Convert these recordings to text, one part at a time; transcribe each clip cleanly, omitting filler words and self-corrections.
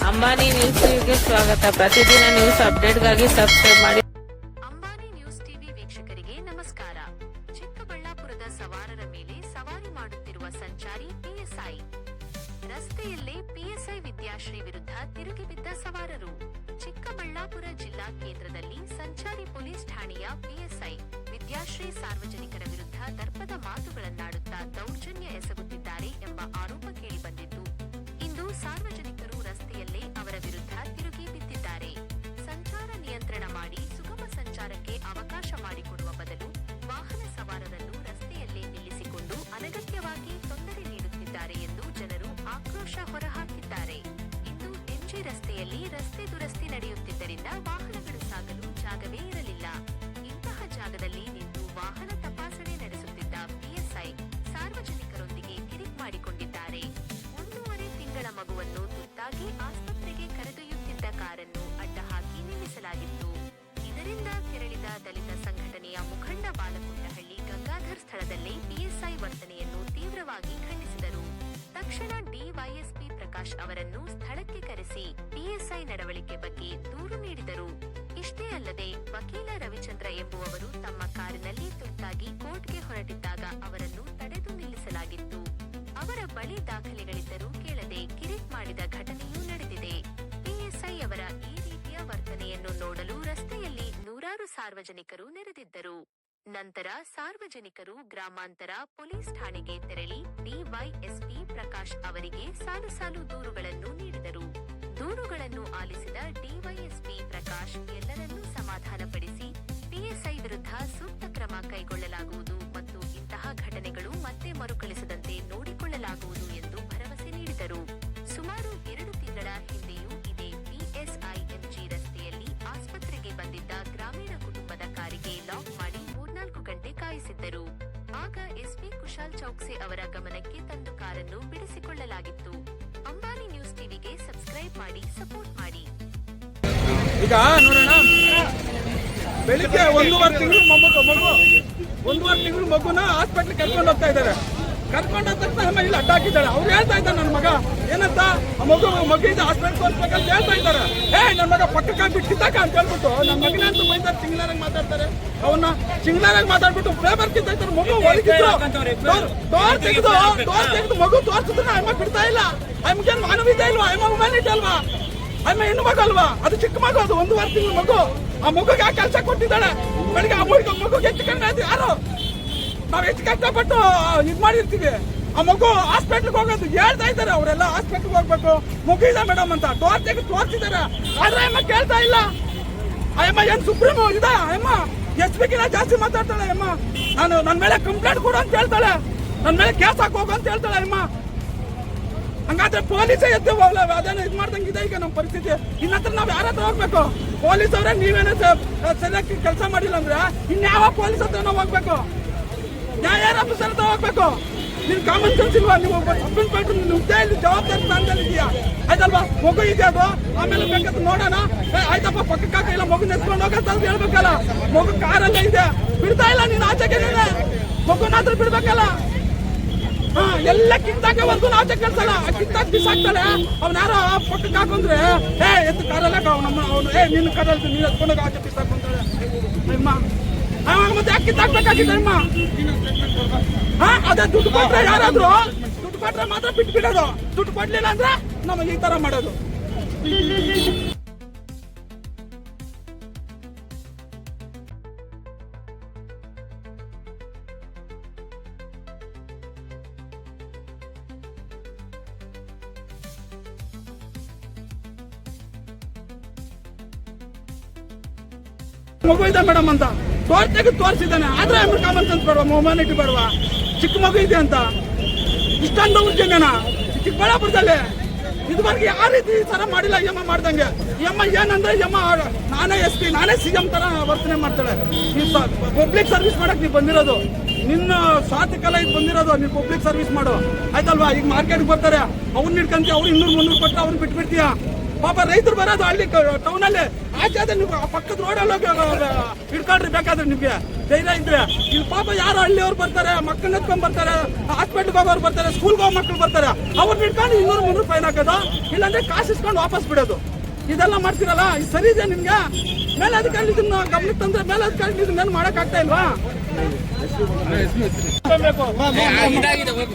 ಅಂಬಾನಿ ನ್ಯೂಸ್ಗೆ ಸ್ವಾಗತ. ಪ್ರತಿದಿನ ನ್ಯೂಸ್ ಅಪ್ಡೇಟ್ಗಾಗಿ ಸಬ್ಸ್ಕ್ರೈಬ್ ಮಾಡಿ. ಅಂಬಾನಿ ನ್ಯೂಸ್ ಟಿವಿ ವೀಕ್ಷಕರಿಗೆ ನಮಸ್ಕಾರ. ಚಿಕ್ಕಬಳ್ಳಾಪುರದ ಸವಾರರ ಮೇಲೆ ಸವಾರಿ ಮಾಡುತ್ತಿರುವ ಸಂಚಾರಿ ಪಿಎಸ್ಐ. ರಸ್ತೆಯಲ್ಲೇ ಪಿಎಸ್ಐ ವಿದ್ಯಾಶ್ರೀ ವಿರುದ್ಧ ತಿರುಗಿಬಿದ್ದ ಸವಾರರು. ಚಿಕ್ಕಬಳ್ಳಾಪುರ ಜಿಲ್ಲಾ ಕೇಂದ್ರದಲ್ಲಿ ಸಂಚಾರಿ ಪೊಲೀಸ್ ಠಾಣೆಯ ಪಿಎಸ್ಐ ವಿದ್ಯಾಶ್ರೀ ಸಾರ್ವಜನಿಕರ ವಿರುದ್ಧ ದರ್ಪದ ಮಾತುಗಳನ್ನಾಡುತ್ತಾ ದೌರ್ಜನ್ಯ ಎಸಗುತ್ತಿದ್ದಾರೆ ಎಂಬ ಆರೋಪ ಕೇಳಿಬಂದಿದ್ದು, ಇಂದು ಸಾರ್ವಜನಿಕರು ರಸ್ತೆಯಲ್ಲೇ ಅವರ ವಿರುದ್ಧ ತಿರುಗಿ ಬಿದ್ದಿದ್ದಾರೆ. ಸಂಚಾರ ನಿಯಂತ್ರಣ ಮಾಡಿ ಸುಗಮ ಸಂಚಾರಕ್ಕೆ ಅವಕಾಶ ಮಾಡಿಕೊಡುವ ಬದಲು ವಾಹನ ಸವಾರರನ್ನು ರಸ್ತೆಯಲ್ಲೇ ನಿಲ್ಲಿಸಿಕೊಂಡು ಅನಗತ್ಯವಾಗಿ ತೊಂದರೆ ನೀಡುತ್ತಿದ್ದಾರೆ ಎಂದು ಜನರು ಆಕ್ರೋಶ ಹೊರಹಾಕಿದ್ದಾರೆ. ಇಂದು ಎಂಜಿ ರಸ್ತೆಯಲ್ಲಿ ರಸ್ತೆ ದುರಸ್ತಿ ನಡೆಯುತ್ತಿದ್ದರಿಂದ ವಾಹನಗಳು ಸಾಗಲು ಜಾಗವೇ ಇರಲಿಲ್ಲ. ಇಂತಹ ಜಾಗದಲ್ಲಿ ನಿಂತು ವಾಹನ ತಪಾಸಣೆ ನಡೆಸುತ್ತಿದ್ದ ಪಿಎಸ್ಐ ಸಾರ್ವಜನಿಕರೊಂದಿಗೆ ಕಿರಿಕ್ ಮಾಡಿಕೊಂಡಿದ್ದಾರೆ. 1.5 ತಿಂಗಳ ಮಗುವನ್ನು ತುತ್ತಾಗಿ ಆಸ್ಪತ್ರೆಗೆ ಕರೆದೊಯ್ಯುತ್ತಿದ್ದ ಕಾರನ್ನು ಅಡ್ಡ ಹಾಕಿ ನಿಲ್ಲಿಸಲಾಗಿತ್ತು. ಇದರಿಂದ ಕೆರಳಿದ ದಲಿತ ಸಂಘಟನೆಯ ಮುಖಂಡ ಬಾಲಕೊಂಡಹಳ್ಳಿ ಗಂಗಾಧರ್ ಸ್ಥಳದಲ್ಲೇ ಪಿಎಸ್ಐ ವರ್ತನೆಯನ್ನು ತೀವ್ರವಾಗಿ ಖಂಡಿಸಿದರು. ತಕ್ಷಣ ಡಿವೈಎಸ್ಪಿ ಪ್ರಕಾಶ್ ಅವರನ್ನು ಸ್ಥಳಕ್ಕೆ ಕರೆಸಿ ಪಿಎಸ್ಐ ನಡವಳಿಕೆ ಬಗ್ಗೆ ದೂರು ನೀಡಿದರು. ಇಷ್ಟೇ ಅಲ್ಲದೆ ವಕೀಲ ರವಿಚಂದ್ರ ಎಂಬುವವರು ತಮ್ಮ ಕಾರಿನಲ್ಲಿ ತುರ್ತಾಗಿ ಕೋರ್ಟ್ಗೆ ಹೊರಟಿದ್ದಾಗ ಅವರನ್ನು ತಡೆದು ನಿಲ್ಲಿಸಲಾಗಿತ್ತು. ಅವರ ಬಳಿ ದಾಖಲೆಗಳಿದ್ದರೂ ಕೇಳದೆ ಕಿರಿಕ್ ಮಾಡಿದ ಘಟನೆಯೂ ನಡೆದಿದೆ. ಪಿಎಸ್ಐ ಅವರ ಈ ರೀತಿಯ ವರ್ತನೆಯನ್ನು ನೋಡಲು ರಸ್ತೆಯಲ್ಲಿ ನೂರಾರು ಸಾರ್ವಜನಿಕರು ನೆರೆದಿದ್ದರು. ನಂತರ ಸಾರ್ವಜನಿಕರು ಗ್ರಾಮಾಂತರ ಪೊಲೀಸ್ ಠಾಣೆಗೆ ತೆರಳಿ ಡಿವೈಎಸ್ಪಿ ಪ್ರಕಾಶ್ ಅವರಿಗೆ ಸಾಲು ಸಾಲು ದೂರುಗಳನ್ನು ನೀಡಿದರು. ದೂರುಗಳನ್ನು ಆಲಿಸಿದ ಡಿವೈಎಸ್ಪಿ ಪ್ರಕಾಶ್ ಎಲ್ಲರನ್ನೂ ಸಮಾಧಾನಪಡಿಸಿ ಪಿಎಸ್ಐ ವಿರುದ್ಧ ಸೂಕ್ತ ಕ್ರಮ ಕೈಗೊಳ್ಳಲಾಗುವುದು ಮತ್ತು ಇಂತಹ ಘಟನೆಗಳು ಮತ್ತೆ ಮರುಕಳಿಸದಂತೆ ನೋಡಿಕೊಳ್ಳಲಾಗುವುದು ಎಂದು ಭರವಸೆ ನೀಡಿದರು. ಸುಮಾರು 2 ತಿಂಗಳ ಹಿಂದೆಯೂ ಇದೇ ಪಿಎಸ್ಐ ಎಂಜಿ ರಸ್ತೆಯಲ್ಲಿ ಆಸ್ಪತ್ರೆಗೆ ಬಂದಿದ್ದ ಗ್ರಾಮೀಣ ಕುಟುಂಬದ ಕಾರಿಗೆ ಲಾಕ್ ಮಾಡಿ 3-4 ಗಂಟೆ ಕಾಯಿಸಿದ್ದರು. ಆಗ ಎಸ್ಪಿ ಕುಶಾಲ್ ಚೌಕ್ಸೆ ಅವರ ಗಮನಕ್ಕೆ ತಂದು ಕಾರನ್ನು ಬಿಡಿಸಿಕೊಳ್ಳಲಾಗಿತ್ತು. ಅಂಬಾನಿ ನ್ಯೂಸ್ ಟಿವಿಗೆ ಸಬ್ಸ್ಕ್ರೈಬ್ ಮಾಡಿ, ಸಪೋರ್ಟ್ ಮಾಡಿ. ಈಗ ನೋಡೋಣ, ಬೆಳಿಗ್ಗೆ 1.5 ತಿಂಗಳು ಮಗುನ ಹಾಸ್ಪಿಟ್ಲ್ ಕರ್ಕೊಂಡು ಹೋಗ್ತಾ ಇದ್ದಾರೆ. ಕರ್ಕೊಂಡ ತಕ್ಷಣ ಅಮ್ಮ ಇಲ್ಲಿ ಅಡ್ಡ ಹಾಕಿದ್ದಾಳೆ. ಅವ್ರು ಹೇಳ್ತಾ ಇದ್ದಾರೆ, ನನ್ನ ಮಗ ಏನಂತ ಆ ಮಗು ಇದೆ ಹಾಸ್ಪಿಟ್ಲ್ ತೋರಿಸ್ಬೇಕಂತ ಹೇಳ್ತಾ ಇದ್ದಾರೆ. ನನ್ನ ಮಗ ಪಕ್ಕಕ್ಕೆ ಬಿಟ್ಟಿದ್ದಾಗ ಅಂತ ಹೇಳ್ಬಿಟ್ಟು ನನ್ನ ಮಗನಂತೂ ಬೈತಾರೆ, ಚಿಂಗ್ಲಾರಾಗಿ ಮಾತಾಡ್ತಾರೆ. ಅವನ್ನ ಚಿಂಗ್ಲಾರಾಗಿ ಮಾತಾಡ್ಬಿಟ್ಟು ಫೇವರ್ ಕಿಂತ ಇದ್ದಾರೆ. ಮಗು ಒಳಗಿದ್ರು ಡೋರ್ ತೆಗೆದು ಮಗು ತೋರಿಸಿದ್ರೆ ಅಮ್ಮ ಬಿಡ್ತಾ ಇಲ್ಲ. ಅಮ್ಮಗೇನು ಮಾನವೀಯತೆ ಇಲ್ವಾ? ಅಮ್ಮ ಹ್ಯುಮ್ಯಾನಿಟಿ ಅಲ್ವಾ? ಅಮ್ಮ ಹೆಣ್ಣು ಮಗು ಅಲ್ವಾ? ಅದು ಚಿಕ್ಕ ಮಗು, ಅದು 1.5 ತಿಂಗಳು ಮಗು. ಆ ಮಗುಗೆ ಆ ಕೆಲಸ ಕೊಟ್ಟಿದ್ದಾಳೆ. ಬೆಳಿಗ್ಗೆ ಆ ಮಗುಗೆ ಹೆಚ್ಚು ಕಡಿಮೆ ಯಾರು ನಾವ್ ಹೆಚ್ಚು ಕಷ್ಟಪಟ್ಟು ಇದ್ ಮಾಡಿರ್ತೀವಿ. ಆ ಮಗು ಹಾಸ್ಪಿಟ್ಲ್ಗೆ ಹೋಗೋದು ಹೇಳ್ತಾ ಇದ್ದಾರೆ. ಅವರೆಲ್ಲ ಹಾಸ್ಪಿಟ್ಲ್ಗೆ ಹೋಗ್ಬೇಕು, ಮಗು ಇದೆ ಮೇಡಮ್ ಅಂತ ಡೋರ್ ತೆಗೆದು ತೋರಿಸಿದ್ದಾರೆ. ಆದ್ರೆ ಅಮ್ಮ ಕೇಳ್ತಾ ಇಲ್ಲ. ಅಮ್ಮ ಏನ್ ಸುಪ್ರೀಂ ಇದೆ? ಅಮ್ಮ ಎಸ್ಪಿಗಿನ ಜಾಸ್ತಿ ಮಾತಾಡ್ತಾಳೆ. ಅಮ್ಮ ನನ್ನ ಮೇಲೆ ಕಂಪ್ಲೇಂಟ್ ಕೊಡು ಅಂತ ಹೇಳ್ತಾಳೆ. ನನ್ನ ಮೇಲೆ ಕೇಸ್ ಹಾಕೋಗು ಅಂತ ಹೇಳ್ತಾಳೆ. ಅಮ್ಮ ಹಂಗಾದ್ರೆ ಪೊಲೀಸೇ ಎದ್ದು ಹೋಗ್ಲ, ಅದೇನೋ ಇದ್ ಮಾಡ್ದಂಗಿದೆ ಈಗ ನಮ್ಮ ಪರಿಸ್ಥಿತಿ. ಇನ್ನತ್ರ ನಾವ್ ಯಾರ ಹತ್ರ ಹೋಗ್ಬೇಕು? ಪೊಲೀಸ್ ಅವ್ರೆ ನೀವೇನೋ ಸರಿಯಾಗಿ ಕೆಲಸ ಮಾಡಿಲ್ಲ ಅಂದ್ರೆ ಇನ್ಯಾವ ಪೊಲೀಸ್ ಹತ್ರ ನಾವು ಹೋಗ್ಬೇಕು? ಯಾರ ಆಫೀಸರ್ ಹತ್ರ ಹೋಗ್ಬೇಕು? ನಿನ್ ಕಾಮನ್ ಸೆನ್ಸ್ ಇಲ್ವಾ? ನೀವು ಸಬ್ ಇನ್ಸ್ಪೆಕ್ಟರ್ ಹುದ್ದೆ ಇಲ್ಲಿ ಜವಾಬ್ದಾರಿ ಸ್ಥಾನದಲ್ಲಿ ಇದೆಯಾ? ಆಯ್ತಲ್ವಾ? ಮಗು ಇದೆ ಅದು, ಆಮೇಲೆ ಬೇಕಂತ ನೋಡೋಣ. ಆಯ್ತಪ್ಪ ಪಕ್ಕಕ್ಕೆ ಇಲ್ಲ ಮಗು ನೆಸ್ಕೊಂಡು ಹೋಗಂತ ಹೇಳ್ಬೇಕಲ್ಲ. ಮಗು ಕಾರಲ್ಲೇ ಇದೆ, ಬಿಡ್ತಾ ಇಲ್ಲ. ನೀನ್ ಆಚೆಗೆ ಮಗುನಾದ್ರೂ ಬಿಡ್ಬೇಕಲ್ಲ. ಎಲ್ಲ ಕಿತ್ತಾಕವರೆಗೂ ಆಚೆ ಕಳ್ಸಲ್ಲ. ಕಿತ್ತಾಕ್ ಬಿಸಾಕ್ತಾಳೆ. ಅವ್ನ ಯಾರೋ ಪಕ್ಕಕ್ಕೆ ಹಾಕೊಂಡ್ರೆ ಎತ್ತು ಕಾರಲ್ಲ ಅವನು ನಿನ್ನ ಕಾರಲ್ಲಿ ನೀನು ಎತ್ಕೊಂಡೋಗ ಆಚೆ ಬಿಸಾಕೊಂತಾಳೆ. ಅಮ್ಮ ಮತ್ತೆ ಯಾಕೆ ಕಿತ್ತಾಕ್ಬೇಕಾಗಿದೆ? ಅಮ್ಮ ಅದೇ ದುಡ್ಡು ಕೊಟ್ರೆ ಯಾರಾದ್ರು ದುಡ್ಡು ಕೊಟ್ರೆ ಮಾತ್ರ ಬಿಟ್ಟು ಬಿಡೋದು. ದುಡ್ಡು ಕೊಡ್ಲಿಲ್ಲ ಅಂದ್ರೆ ನಮಗೆ ಈ ತರ ಮಾಡೋದು. ಮಗು ಇದೆ ಮೇಡಮ್ ಅಂತ ಡೋರ್ ತೆಗೆದು ತೋರಿಸಿದ್ದಾನೆ. ಆದ್ರೆ ಆಮೇಲೆ ಕಾಮನ್ ಸೆನ್ಸ್ ಬೇಡವಾ? ಹ್ಯುಮ್ಯಾನಿಟಿ ಬೇಡವಾ? ಚಿಕ್ಕ ಮಗು ಇದೆ ಅಂತ ಇಷ್ಟೊಂದು ದೌರ್ಜನ್ಯನ ಚಿಕ್ಕಬಳ್ಳಾಪುರದಲ್ಲಿ ಇದುವರೆಗೆ ಯಾವ ರೀತಿ ಈ ತರ ಮಾಡಿಲ್ಲ. ಯಮ್ಮ ಮಾಡ್ದಂಗೆ ಯಮ್ಮ ಏನಂದ್ರೆ ಯಮ್ಮ ನಾನೇ SP ನಾನೇ CM ತರ ವರ್ತನೆ ಮಾಡ್ತಾಳೆ. ಪಬ್ಲಿಕ್ ಸರ್ವಿಸ್ ಮಾಡಕ್ ನೀವು ಬಂದಿರೋದು, ನಿನ್ನ ಸ್ವಾರ್ಥಕ್ಕೆಲ್ಲ ಇದು ಬಂದಿರೋದು. ನೀವು ಪಬ್ಲಿಕ್ ಸರ್ವಿಸ್ ಮಾಡು, ಆಯ್ತಲ್ವಾ? ಈಗ ಮಾರ್ಕೆಟ್ಗೆ ಬರ್ತಾರೆ, ಅವ್ರನ್ನ ಹಿಡ್ಕಂತೀಯ, ಅವ್ರು 200-300 ಕೊಟ್ಟರೆ ಅವ್ರನ್ನ ಬಿಟ್ಬಿಡ್ತೀಯ. ಪಾಪ ರೈತರು ಬರೋದು ಹಳ್ಳಿ ಟೌನ್ ಅಲ್ಲಿ ಆಚೆ ಆದ್ರೆ ನೀವು ಪಕ್ಕದ ರೋಡಲ್ಲಿ ಹಿಡ್ಕೊಳ್ರಿ ಬೇಕಾದ್ರೆ ನಿಮ್ಗೆ ಧೈರ್ಯ ಇದ್ರೆ. ಇಲ್ಲಿ ಪಾಪ ಯಾರು ಹಳ್ಳಿಯವ್ರು ಬರ್ತಾರೆ, ಮಕ್ಕಳನ್ನ ಎತ್ಕೊಂಡ್ ಬರ್ತಾರೆ, ಹಾಸ್ಪಿಟ್ಲ್ಗೆ ಹೋಗೋರು ಬರ್ತಾರೆ, ಸ್ಕೂಲ್ಗೆ ಹೋಗೋ ಮಕ್ಳು ಬರ್ತಾರೆ, ಅವ್ರನ್ನ ಹಿಡ್ಕೊಂಡು 200-300 ಫೈನ್ ಹಾಕೋದು, ಇಲ್ಲಾಂದ್ರೆ ಕಾಸು ಇಸ್ಕೊಂಡು ವಾಪಸ್ ಬಿಡೋದು. ಇದೆಲ್ಲ ಮಾಡ್ತಿರಲ್ಲ, ಇದು ಸರಿ ಇದೆ ನಿಮ್ಗೆ? ಮೇಲಧಿಕಾರಿ ಇದನ್ನ ಗಮನಕ್ಕೆ ತಂದ್ರೆ ಮೇಲಧಿಕಾರಿ ಇದನ್ನೇನು ಮಾಡಕ್ ಆಗ್ತಾ ಇಲ್ವಾ?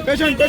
ಪೇಷಂಟ್